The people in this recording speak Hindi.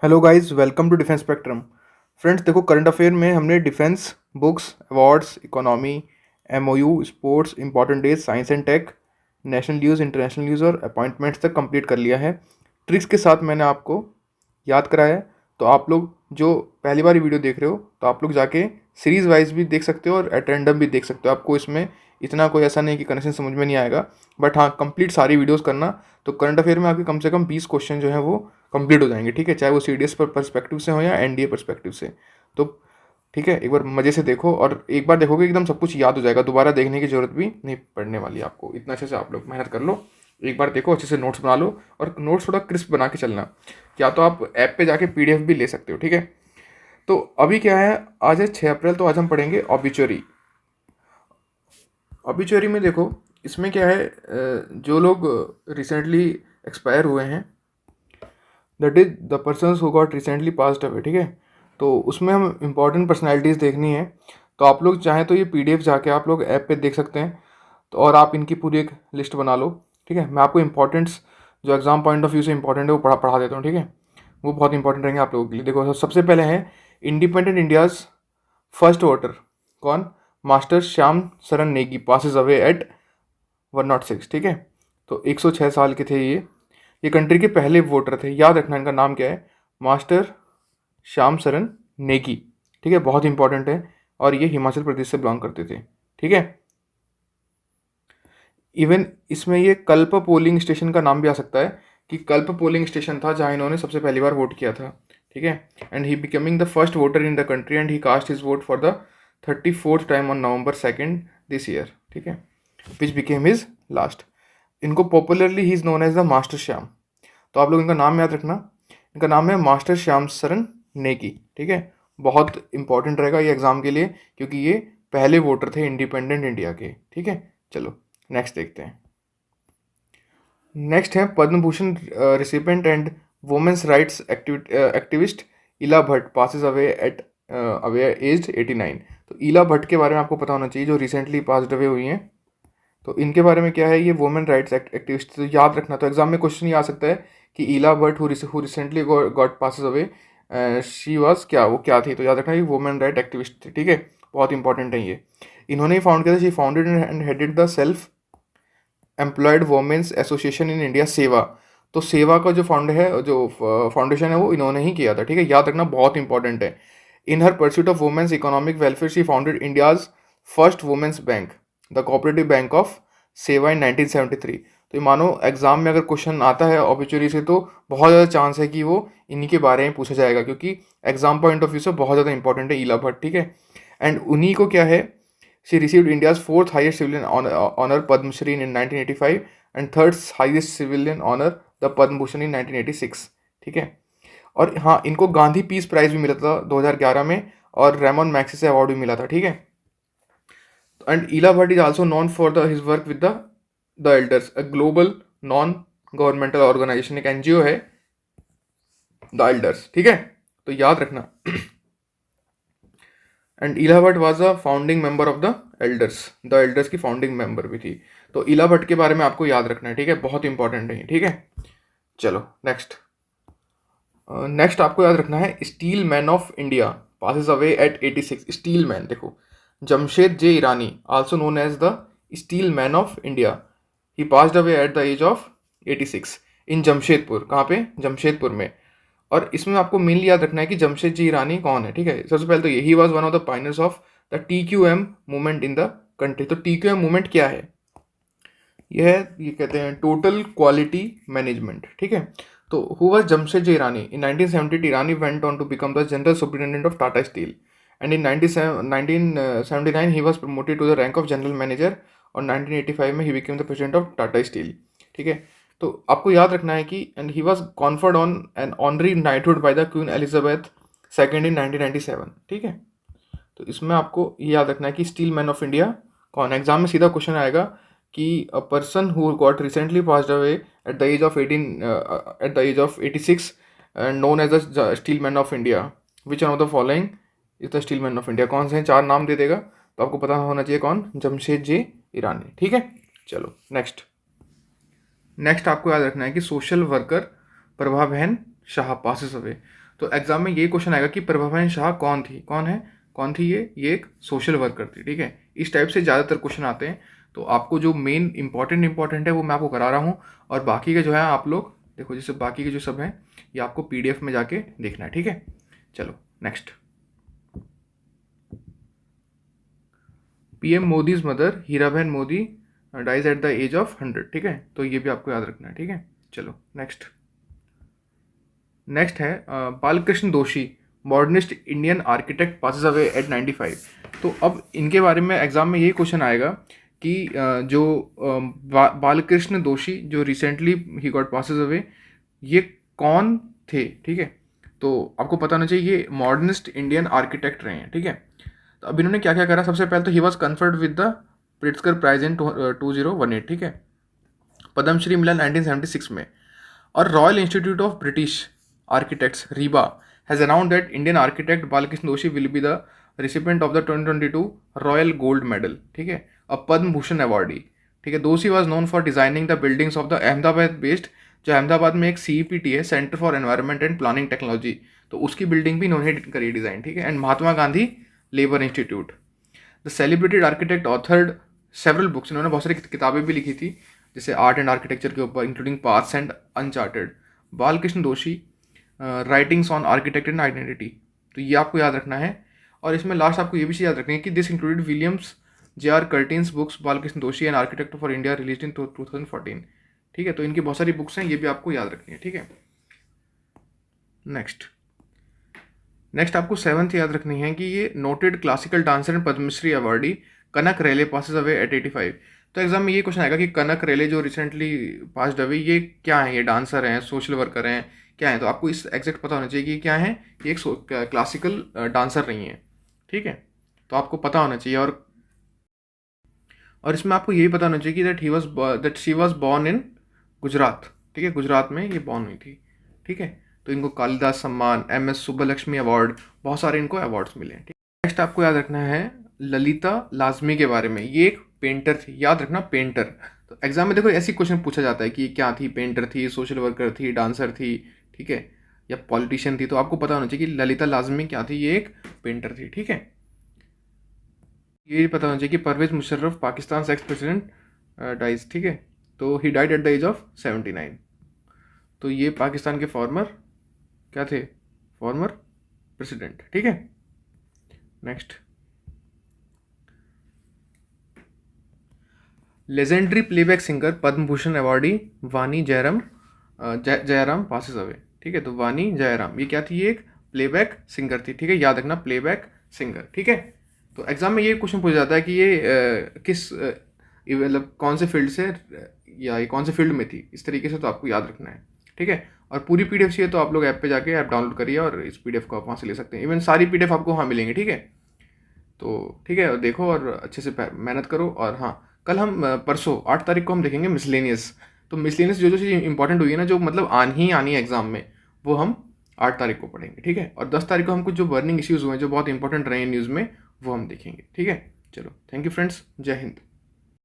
Hello guys, welcome to Defence Spectrum. Friends, देखो करंट अफेयर में हमने defence books, awards, economy, MOU, sports, important days, science and tech, national news, international news और अपॉइंटमेंट्स तक कंप्लीट कर लिया है। ट्रिक्स के साथ मैंने आपको याद कराया है। तो आप लोग जो पहली बार वीडियो देख रहे हो तो आप लोग जाके सीरीज़ वाइज भी देख सकते हो और एट रैंडम भी देख सकते हो। आपको इसमें इतना कोई ऐसा नहीं कि कनेक्शन समझ में नहीं आएगा, बट हाँ, कंप्लीट सारी वीडियोस करना। तो करंट अफेयर में आपके कम से कम 20 क्वेश्चन जो हैं वो कंप्लीट हो जाएंगे, ठीक है, चाहे वो सीडीएस पर पर्सपेक्टिव से हो या एनडीए पर्सपेक्टिव से। तो ठीक है, एक बार मज़े से देखो और एक बार देखोगे एकदम सब कुछ याद हो जाएगा, दोबारा देखने की जरूरत भी नहीं पड़ने वाली आपको। इतना अच्छे से आप लोग मेहनत कर लो, एक बार देखो, अच्छे से नोट्स बना लो और नोट्स थोड़ा क्रिस्प बना के चलना। या तो आप ऐप पे जाके पीडीएफ भी ले सकते हो, ठीक है। तो अभी क्या है, आज है 6 अप्रैल, तो आज हम पढ़ेंगे ऑबिचुअरी। ऑबिचुअरी में देखो, इसमें क्या है, जो लोग रिसेंटली एक्सपायर हुए हैं, that is the person who got recently passed away, ठीक है। तो उसमें हम इंपॉर्टेंट पर्सनैलिटीज़ देखनी है। तो आप लोग चाहें तो ये पीडीएफ जाके आप लोग ऐप पे देख सकते हैं। तो और आप इनकी पूरी एक लिस्ट बना लो, ठीक है। मैं आपको इंपॉर्टेंट्स जो एग्जाम पॉइंट ऑफ व्यू से इंपॉर्टेंट है वो पढ़ा देता हूँ, ठीक है। वो बहुत इंपॉर्टेंट रहेंगे आप लोगों के लिए। देखो, सबसे पहले है इंडिपेंडेंट इंडियाज़ फर्स्ट वोटर। कौन? Master Shyam Saran Negi passes away eight 106, ठीक है। तो 106 साल के थे ये कंट्री के पहले वोटर थे। याद रखना इनका नाम क्या है, मास्टर श्याम सरन नेगी, ठीक है, बहुत इंपॉर्टेंट है। और ये हिमाचल प्रदेश से बिलोंग करते थे, ठीक है। इवन इसमें ये कल्प पोलिंग स्टेशन का नाम भी आ सकता है कि कल्प पोलिंग स्टेशन था जहाँ इन्होंने सबसे पहली बार वोट किया था, ठीक है। And he becoming the first voter in the country and he cast his vote for the 34th time on November 2 this year, ठीक है, विच बिकेम हिज लास्ट। इनको popularly he is known as the master Shyam. तो आप लोग इनका नाम याद रखना, इनका नाम है मास्टर श्याम सरन नेगी, ठीक है। बहुत इंपॉर्टेंट रहेगा ये एग्ज़ाम के लिए क्योंकि ये पहले वोटर थे इंडिपेंडेंट इंडिया के, ठीक है। चलो नेक्स्ट देखते हैं। नेक्स्ट है Padma Bhushan recipient and women's rights activist Ela Bhatt passes away at away age 89। तो इला भट्ट के बारे में आपको पता होना चाहिए, जो रिसेंटली पास्ड अवे हुई हैं। तो इनके बारे में क्या है, ये वुमेन राइट्स एक्टिविस्ट। तो याद रखना, तो एग्जाम में क्वेश्चन ये आ सकता है कि इला Bhatt who recently got passes away, she was क्या, वो क्या थी। तो याद रखना ये वुमेन राइट एक्टिविस्ट थी, ठीक है, बहुत इंपॉर्टेंट है ये। इन्होंने ही फाउंड किया था, she founded and headed the self employed women's association in India, सेवा। तो सेवा का जो फंड है, जो फाउंडेशन है, वो इन्होंने ही किया था, ठीक है, याद रखना, बहुत इंपॉर्टेंट है। In her pursuit of women's economic welfare she founded India's first women's bank, the cooperative bank of सेवा इन 1973। तो ये मानो एग्जाम में अगर क्वेश्चन आता है ऑब्चुअली से तो बहुत ज़्यादा चांस है कि वो इन्हीं के बारे में पूछा जाएगा क्योंकि एग्जाम पॉइंट ऑफ व्यू से बहुत ज़्यादा इंपॉर्टेंट है इला भट्ट, ठीक है। एंड उन्हीं को क्या है, she received India's fourth highest civilian honour Padmashri in 1985 and third highest civilian honour the Padma Bhushan in 1986, ठीक है। और हाँ, इनको गांधी पीस प्राइज भी मिला था 2011 में और रेमन मैग्सेसे अवार्ड भी मिला था, ठीक है। And Ila Bhatt is also known for the his work with the elders, a global non governmental organisation, एक एनजीओ है द एल्डर्स, ठीक है। तो याद रखना। And Ila Bhatt was a founding member of the elders की फाउंडिंग मेंबर भी थी। तो इला भट्ट के बारे में आपको याद रखना है, ठीक है, बहुत इंपॉर्टेंट है, ठीक है। चलो नेक्स्ट। नेक्स्ट आपको याद रखना है steel man of India passes away at 86। Steel man, देखो, Jamshed J Irani also known as the steel man of India, he passed away at the age of 86 in Jamshedpur. कहाँ पे? जमशेदपुर में। और इसमें आपको मेनली याद रखना है कि जमशेद जी ईरानी कौन है, ठीक है। सबसे पहले तो यही was one of the पाइनर्स of the TQM movement in the country. तो TQM मूवमेंट क्या है? ये कहते हैं टोटल क्वालिटी मैनेजमेंट, ठीक है। तो who was Jamshed ji Irani? In 1970 Irani went on to become the general superintendent of Tata steel and in 1979 he was promoted to the rank of general manager और 1985 में he became the president of Tata steel, ठीक है। तो आपको याद रखना है कि and he was conferred on an honorary knighthood by the queen Elizabeth second in 1997, ठीक है। तो इसमें आपको ये याद रखना है कि स्टील मैन ऑफ इंडिया कौन है। एग्जाम में सीधा क्वेश्चन आएगा कि a person who got recently passed away at the age of 86 and known as the steel man of India, which one of the following is the steel man of India. कौन से हैं? 4 नाम दे देगा, तो आपको पता होना चाहिए कौन? जमशेद जे ईरानी, ठीक है। चलो नेक्स्ट आपको याद रखना है कि सोशल वर्कर प्रभा बहन शाह पासिस अवे। तो एग्जाम में ये क्वेश्चन आएगा कि प्रभावती शाह कौन थी, कौन थी ये एक सोशल वर्कर थी, ठीक है। इस टाइप से ज़्यादातर क्वेश्चन आते हैं। तो आपको जो मेन इंपॉर्टेंट है वो मैं आपको करा रहा हूँ, और बाकी के जो है आप लोग देखो, जैसे बाकी के जो सब हैं ये आपको PDF में जाके देखना है, ठीक है। चलो next. PM Modi's mother Hiraben Modi dies at the age of 100, ठीक है। तो ये भी आपको याद रखना है, ठीक है। चलो नेक्स्ट है बालकृष्ण दोषी modernist Indian architect passes away eight 95। तो अब इनके बारे में एग्जाम में यही क्वेश्चन आएगा कि जो बालकृष्ण दोषी जो recently he got passes away, ये कौन थे, ठीक है। तो आपको पता होना चाहिए ये मॉडर्निस्ट इंडियन आर्किटेक्ट रहे हैं, ठीक है। तो अब इन्होंने क्या क्या करा, सबसे पहले तो he was conferred with the Pritzker prize in 2018, ठीक है। पद्मश्री मिला 1976 में। और Royal Institute of British Architects RIBA has announced that Indian architect Balkrishna Doshi will be the recipient of the 2022 Royal Gold Medal, ठीक है, अ पद्म भूषण अवार्डी, ठीक है। Doshi was known for designing the buildings of the Ahmedabad based, जो अहमदाबाद में एक CEPT है, centre for environment and planning technology, तो उसकी बिल्डिंग भी इन्होंने करी डिज़ाइन, ठीक है। And Mahatma Gandhi labour institute. The celebrated architect authored several books, इन्होंने बहुत सारी किताबें भी लिखी थी, जैसे आर्ट एंड आर्किटेक्चर के ऊपर, including paths and uncharted. Balkrishna Doshi writings on architect and identity, तो ये आपको याद रखना है। और इसमें लास्ट आपको ये भी चीज़ याद रखनी है कि this included Williams JR Curtins books Balkrishna Doshi and architect for India release in 2014, ठीक है। तो इनकी बहुत सारी बुक्स हैं, ये भी आपको याद रखनी है, ठीक है। नेक्स्ट आपको 7th याद रखनी है कि ये noted classical dancer and Padmashri awardee Kanak Rele passes away at 85। तो एग्जाम में ये क्वेश्चन आएगा कि कनक रेले जो रिसेंटली पास्ड अवे, ये क्या है, ये डांसर हैं, सोशल वर्कर हैं, क्या है। तो आपको इस एग्जैक्ट पता होना चाहिए कि क्या है, ये एक क्लासिकल डांसर रही हैं, ठीक है। तो आपको पता होना चाहिए। और इसमें आपको यही पता होना चाहिए कि that she was born in Gujarat, ठीक है, गुजरात में ये बॉर्न हुई थी, ठीक है। तो इनको कालिदास सम्मान, MS सुब्बलक्ष्मी अवार्ड, बहुत सारे इनको अवार्ड्स मिले हैं, ठीक है। नेक्स्ट आपको याद रखना है ललिता लाजमी के बारे में, ये एक पेंटर थी, याद रखना पेंटर। तो एग्जाम में देखो ऐसी क्वेश्चन पूछा जाता है कि क्या थी, पेंटर थी, सोशल वर्कर थी, डांसर थी, ठीक है, या पॉलिटिशियन थी। तो आपको पता होना चाहिए कि ललिता लाजमी क्या थी, ये एक पेंटर थी, ठीक है। ये पता होना चाहिए कि Pervez Musharraf Pakistan ex president dies, ठीक है। तो he died at the age of 79। तो ये पाकिस्तान के फॉर्मर क्या थे, फॉर्मर प्रेसिडेंट, ठीक है। नेक्स्ट, लेजेंडरी प्लेबैक सिंगर पद्म भूषण अवार्डी वानी जयराम पासेस अवे, ठीक है। तो वानी जयराम ये क्या थी, ये एक प्लेबैक सिंगर थी, ठीक है, याद रखना प्लेबैक सिंगर, ठीक है। तो एग्जाम में ये क्वेश्चन पूछा जाता है कि ये किस मतलब कौन से फील्ड से या ये कौन से फील्ड में थी, इस तरीके से तो आपको याद रखना है, ठीक है। और पूरी PDF चाहिए तो आप लोग ऐप पे जाके ऐप डाउनलोड करिए और इस PDF को आप वहाँ से ले सकते हैं। इवन सारी PDF आपको वहाँ मिलेंगे, ठीक है। तो ठीक है, देखो और अच्छे से मेहनत करो। और हाँ, कल हम परसों 8 तारीख को हम देखेंगे मिसलेनियस। तो मिसलेनियस जो चीज़ इंपॉर्टेंट हुई है ना, जो मतलब आनी है एग्जाम में, वो हम 8 तारीख को पढ़ेंगे, ठीक है। और 10 तारीख को हम कुछ जो बर्निंग इश्यूज़ हुए हैं, जो बहुत इंपॉर्टेंट रहे हैं न्यूज़ में, वो हम देखेंगे, ठीक है। चलो, थैंक यू फ्रेंड्स, जय हिंद।